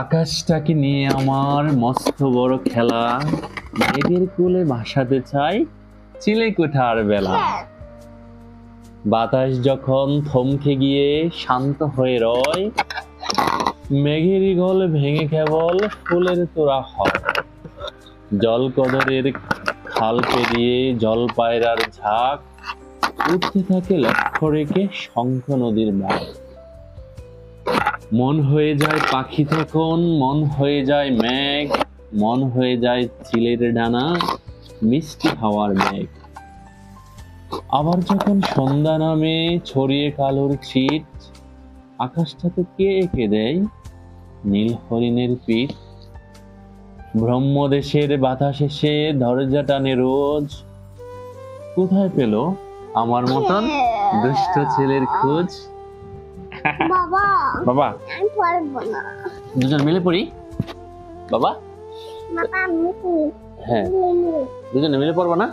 আকাশটাকে নিয়ে আমার মস্ত বড় খেলা, মেঘের কোলে ভাসাতে চাই চিলে কোঠার বেলা। বাতাস যখন থমকে গিয়ে শান্ত হয়ে রয়, মেঘেরই গল ভেঙে কেবল ফুলের তোড়া হয়। জলকদরের খাল পেরিয়ে জল পায়রার ঝাঁক, উঠতে থাকে লক্ষ্য রেখে শঙ্খ নদীর বাঁক। মন হয়ে যায় পাখি তখন, মন হয়ে যায় মেঘ, মন হয়ে যায় চিলের ডানা, মিষ্টি হাওয়ার মেঘ। আবার যখন সন্ধ্যা নামে ছড়িয়ে কালোর ছিট, আকাশটাতে কে এঁকে দেয় নীল হরিণের পিঠ। ব্রহ্মদেশের বাতাস এসে দরজা টানে রোজ, কোথায় পেল আমার মতন দুষ্ট ছেলের খোঁজ। বাবা বাবা আমি পারবো না। দুজন মিলে পড়ি বাবা। বাবা আমি হ্যাঁ দুজনে মিলে পড়বো না?